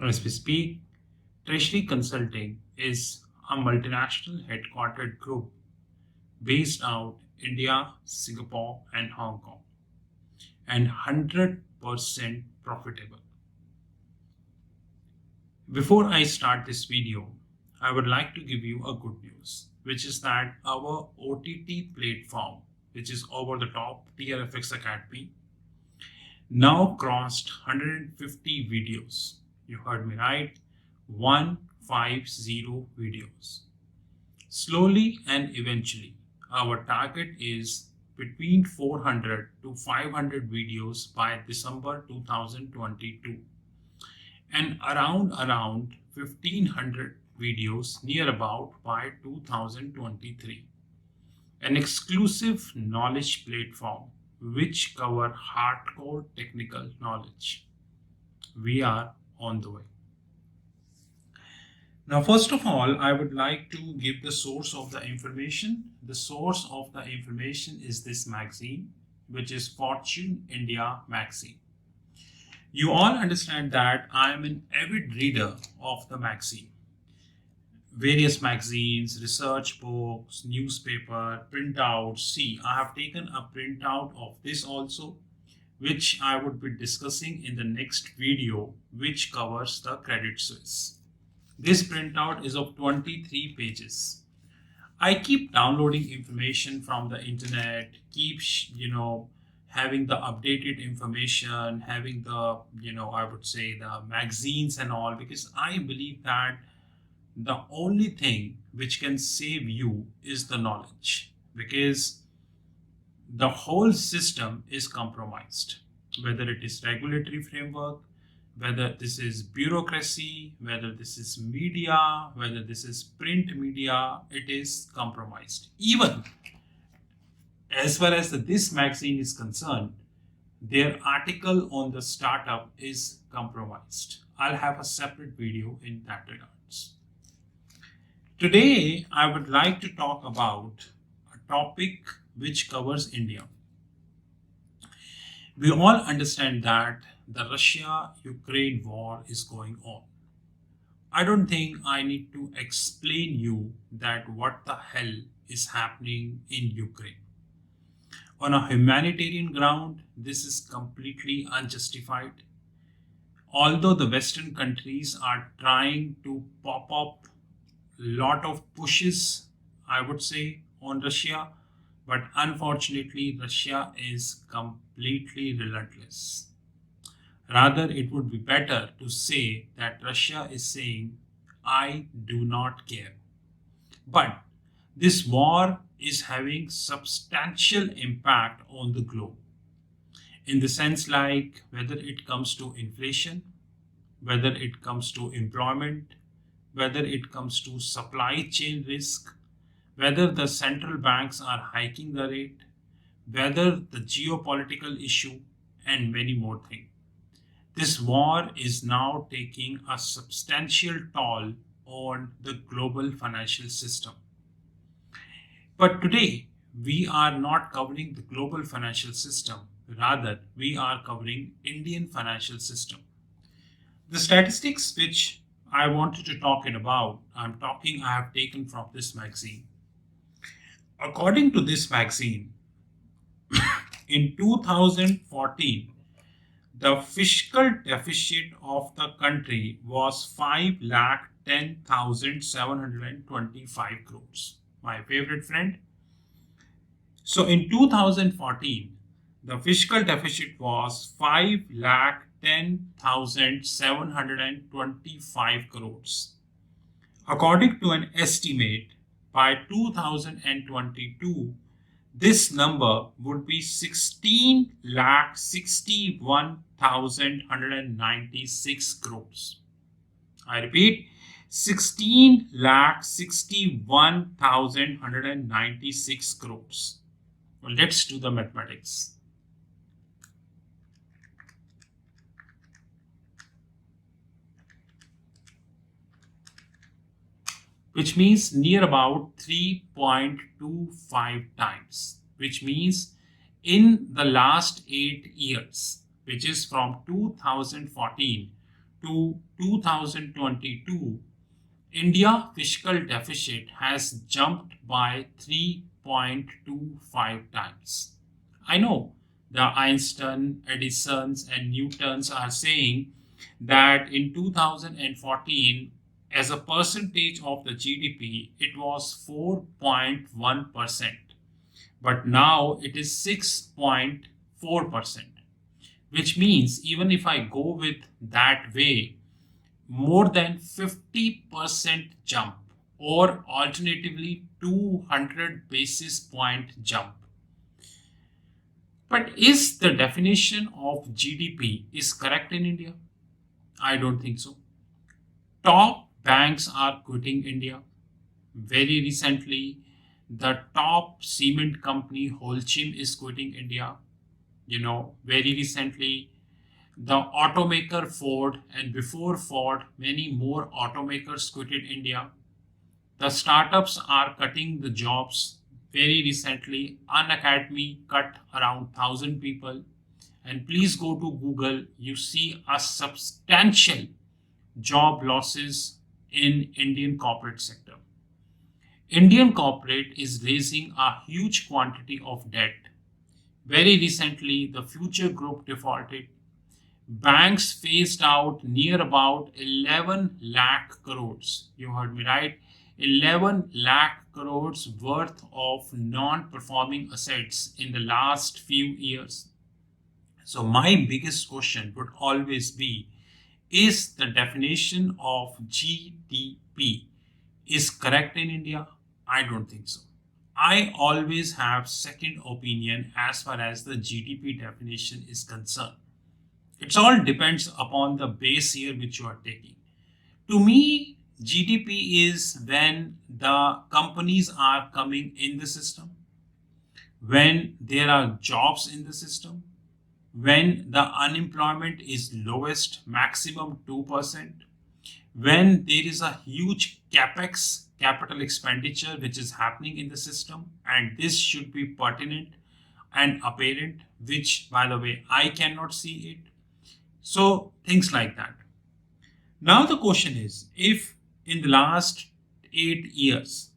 As we speak, Treasury Consulting is a multinational headquartered group based out India, Singapore, and Hong Kong, and 100% profitable. Before I start this video, I would like to give you a good news, which is that our OTT platform, which is over the top TRFX Academy, now crossed 150 videos. You heard me right, 150 videos. Slowly and eventually, our target is between 400 to 500 videos by December 2022 and around 1500 videos near about by 2023. An exclusive knowledge platform which cover hardcore technical knowledge. We are on the way. Now, first of all, I would like to give the source of the information. The source of the information is this magazine, which is Fortune India magazine. You all understand that I am an avid reader of the magazine. Various magazines, research books, newspaper, printouts. See, I have taken a printout of this also, which I would be discussing in the next video, which covers the Credit Suisse. This printout is of 23 pages. I keep downloading information from the internet, keep, having the updated information, having the, I would say the magazines and all, because I believe that the only thing which can save you is the knowledge, because the whole system is compromised, whether it is regulatory framework, whether this is bureaucracy, whether this is media, whether this is print media, it is compromised. Even as far as this magazine is concerned, their article on the startup is compromised. I'll have a separate video in that regards. Today, I would like to talk about a topic which covers India. We all understand that the Russia-Ukraine war is going on. I don't think I need to explain you that what the hell is happening in Ukraine. On a humanitarian ground, this is completely unjustified. Although the Western countries are trying to pop up a lot of pushes, I would say, on Russia, but unfortunately, Russia is completely relentless. Rather, it would be better to say that Russia is saying, I do not care. But this war is having substantial impact on the globe. In the sense like whether it comes to inflation, whether it comes to employment, whether it comes to supply chain risk, whether the central banks are hiking the rate, whether the geopolitical issue, and many more things. This war is now taking a substantial toll on the global financial system. But today, we are not covering the global financial system. Rather, we are covering Indian financial system. The statistics which I wanted to talk about, I have taken from this magazine. According to this magazine, in 2014, the fiscal deficit of the country was 5,10,725 crores. My favorite friend. So in 2014, the fiscal deficit was 5,10,725 crores. According to an estimate, by 2022, this number would be 16,61,196 crores. I repeat, 16,61,196 crores. Well, let's do the mathematics. Which means near about 3.25 times, which means in the last 8 years, which is from 2014 to 2022, India fiscal deficit has jumped by 3.25 times. I know the Einstein, Edisons, and Newtons are saying that in 2014, as a percentage of the GDP, it was 4.1%, but now it is 6.4%, which means even if I go with that way, more than 50% jump, or alternatively 200 basis point jump. But is the definition of GDP is correct in India? I don't think so. Top banks are quitting India. Very recently, the top cement company Holcim is quitting India. Very recently, the automaker Ford, and before Ford, many more automakers quitted India. The startups are cutting the jobs. Very recently, Unacademy cut around 1,000 people. And please go to Google, you see a substantial job losses in Indian corporate sector. Indian corporate is raising a huge quantity of debt. Very recently, the Future Group defaulted. Banks phased out near about 11 lakh crores. You heard me right. 11 lakh crores worth of non-performing assets in the last few years. So my biggest question would always be, is the definition of GDP is correct in India? I don't think so. I always have second opinion as far as the GDP definition is concerned. It all depends upon the base year which you are taking. To me, GDP is when the companies are coming in the system, when there are jobs in the system, when the unemployment is lowest, maximum 2%, when there is a huge capex, capital expenditure, which is happening in the system, and this should be pertinent and apparent, which, by the way, I cannot see it. So things like that. Now the question is, if in the last 8 years,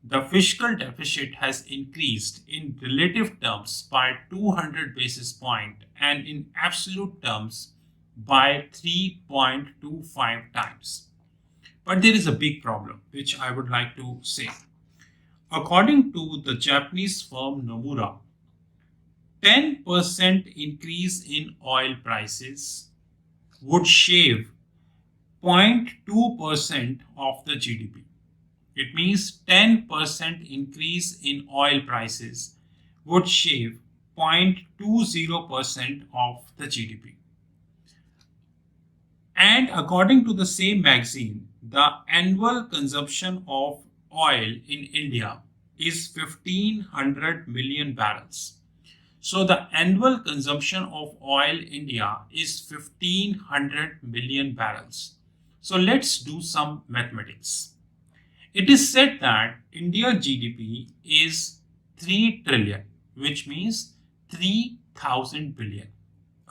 the fiscal deficit has increased in relative terms by 200 basis point and in absolute terms by 3.25 times. But there is a big problem which I would like to say. According to the Japanese firm Nomura, 10% increase in oil prices would shave 0.2% of the GDP. It means 10% increase in oil prices would shave 0.20% of the GDP. And according to the same magazine, the annual consumption of oil in India is 1500 million barrels. So the annual consumption of oil in India is 1500 million barrels. So let's do some mathematics. It is said that India GDP is 3 trillion, which means 3000 billion.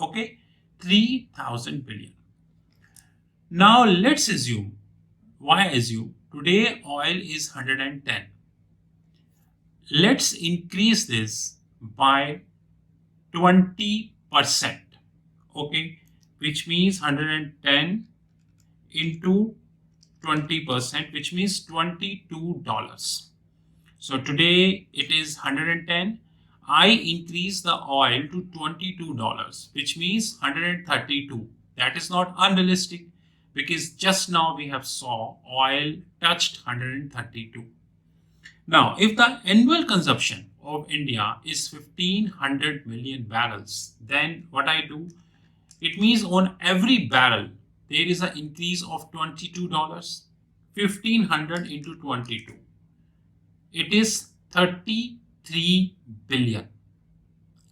Okay, 3000 billion. Now let's assume, why assume? Today oil is 110. Let's increase this by 20%. Okay, which means 110 into 20%, which means $22. So today it is 110. I increase the oil to $22, which means 132. That is not unrealistic, because just now we have saw oil touched 132. Now, if the annual consumption of India is 1500 million barrels, then what I do, it means on every barrel there is an increase of $22. 1500 into 22. It is 33 billion.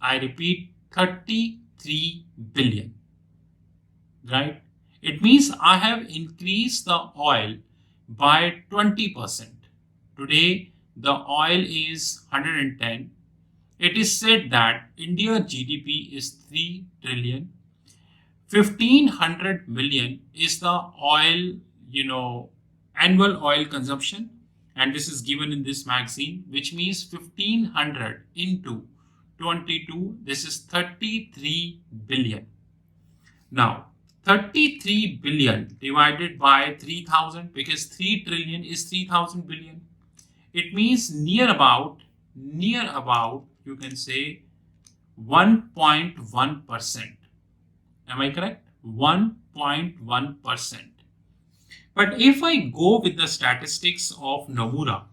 I repeat, 33 billion. Right? It means I have increased the oil by 20%. Today, the oil is 110. It is said that India GDP is 3 trillion. 1,500 million is the oil, you know, annual oil consumption. And this is given in this magazine, which means 1,500 into 22, this is 33 billion. Now, 33 billion divided by 3,000, because 3 trillion is 3,000 billion. It means near about, you can say 1.1%. Am I correct? 1.1%. But if I go with the statistics of Nomura,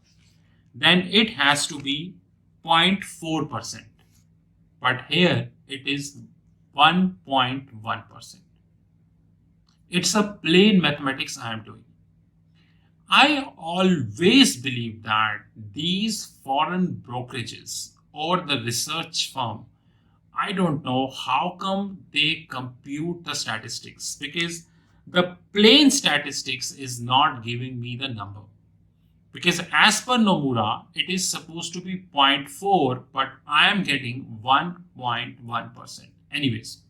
then it has to be 0.4%. But here it is 1.1%. It's a plain mathematics I am doing. I always believe that these foreign brokerages or the research firm, I don't know how come they compute the statistics, because the plain statistics is not giving me the number. Because as per Nomura, it is supposed to be 0.4, but I am getting 1.1%. Anyways,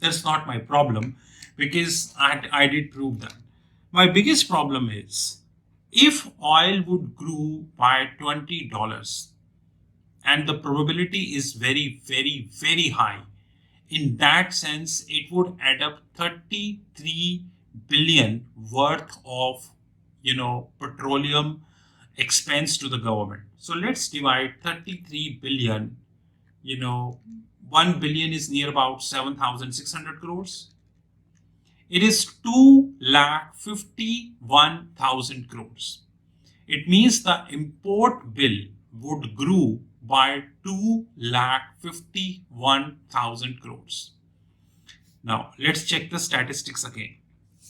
that's not my problem, because I did prove that. My biggest problem is, if oil would grow by $20, and the probability is very, very, very high, in that sense, it would add up 33 billion worth of, petroleum expense to the government. So let's divide 33 billion, 1 billion is near about 7,600 crores. It is 2,51,000 crores. It means the import bill would grow by 2,51,000 crores. Now let's check the statistics again,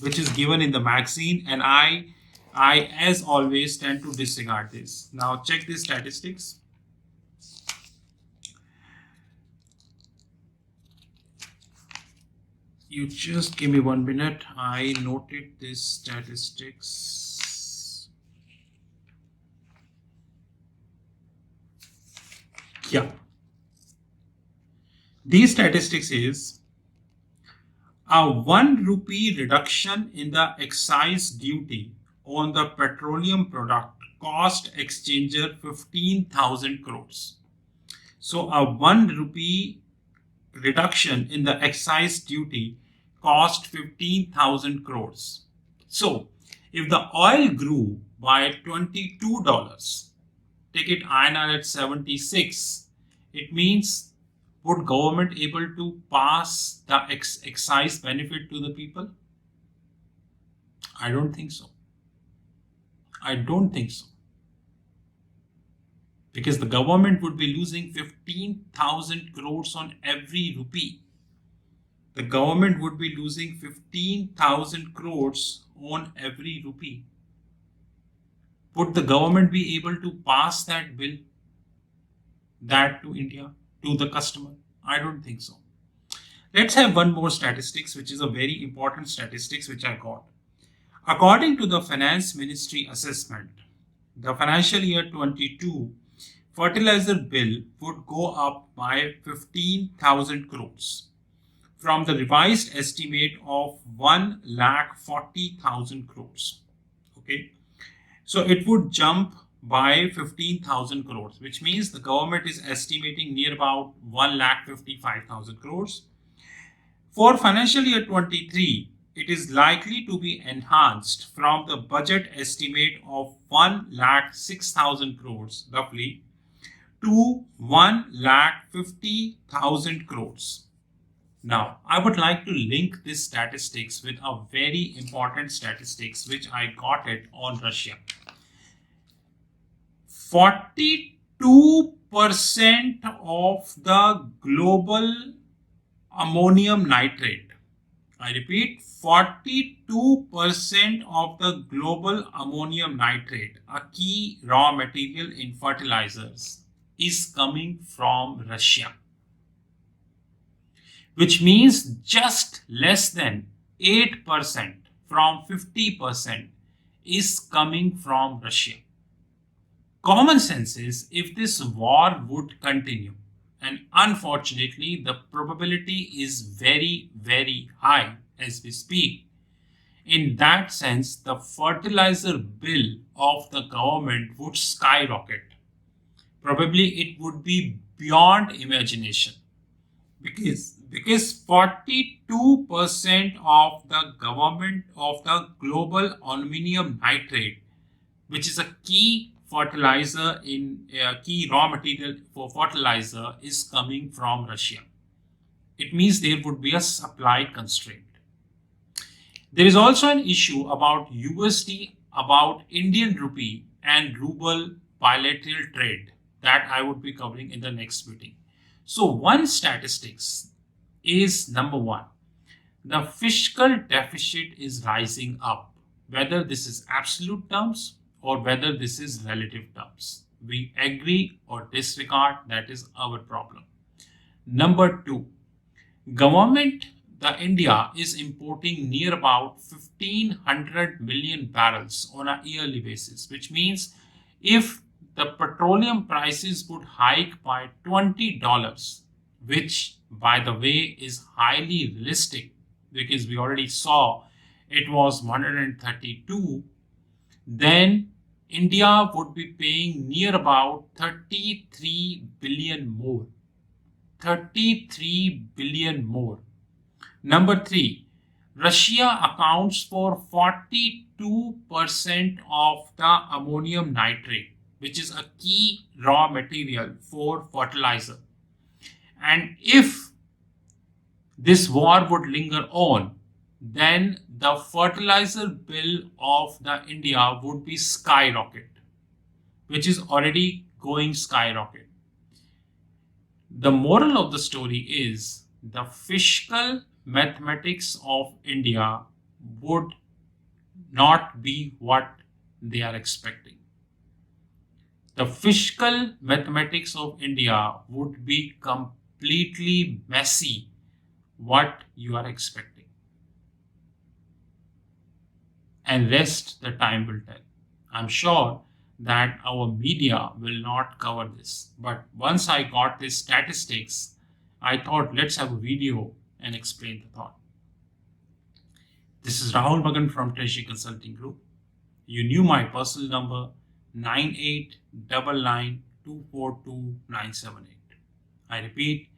which is given in the magazine, and I as always tend to disregard this. Now check the statistics. You just give me 1 minute. I noted this statistics. Yeah. These statistics is a 1 rupee reduction in the excise duty on the petroleum product cost exchanger 15,000 crores. So a 1 rupee reduction in the excise duty cost 15,000 crores. So if the oil grew by $22, take it INR at 76, it means, would government able to pass the excise benefit to the people? I don't think so. Because the government would be losing 15,000 crores on every rupee. The government would be losing 15,000 crores on every rupee. Would the government be able to pass that bill, that to India, to the customer? I don't think so. Let's have one more statistics, which is a very important statistics which I got. According to the Finance Ministry assessment, the financial year 22 fertilizer bill would go up by 15,000 crores from the revised estimate of 1,40,000 crores. Okay, so it would jump by 15,000 crores, which means the government is estimating near about 1,55,000 crores. For financial year 23, it is likely to be enhanced from the budget estimate of 1,06,000 crores roughly to 1,50,000 crores. Now, I would like to link this statistics with a very important statistics which I got it on Russia. 42% of the global ammonium nitrate, I repeat, 42% of the global ammonium nitrate, a key raw material in fertilizers, is coming from Russia. Which means just less than 8% from 50% is coming from Russia. Common sense is, if this war would continue, And unfortunately, the probability is very, very high as we speak. In that sense, the fertilizer bill of the government would skyrocket. Probably it would be beyond imagination because 42% of the government of the global aluminum nitrate, which is a key fertilizer in key raw material for fertilizer, is coming from Russia. It means there would be a supply constraint. There is also an issue about USD, about Indian rupee and ruble bilateral trade that I would be covering in the next meeting. So one statistics is number one, the fiscal deficit is rising up, whether this is absolute terms or whether this is relative terms. We agree or disregard, that is our problem. Number two, government, the India is importing near about 1500 million barrels on a yearly basis, which means if the petroleum prices would hike by $20, which by the way is highly realistic because we already saw it was 132, then India would be paying near about 33 billion more. 33 billion more. Number three, Russia accounts for 42% of the ammonium nitrate, which is a key raw material for fertilizer. And if this war would linger on, then the fertilizer bill of the India would be skyrocket, which is already going skyrocket. The moral of the story is the fiscal mathematics of India would not be what they are expecting. The fiscal mathematics of India would be completely messy what you are expecting. And rest the time will tell. I'm sure that our media will not cover this. But once I got these statistics, I thought let's have a video and explain the thought. This is Rahul Magan from Treasury Consulting Group. You knew my personal number 9899242978. I repeat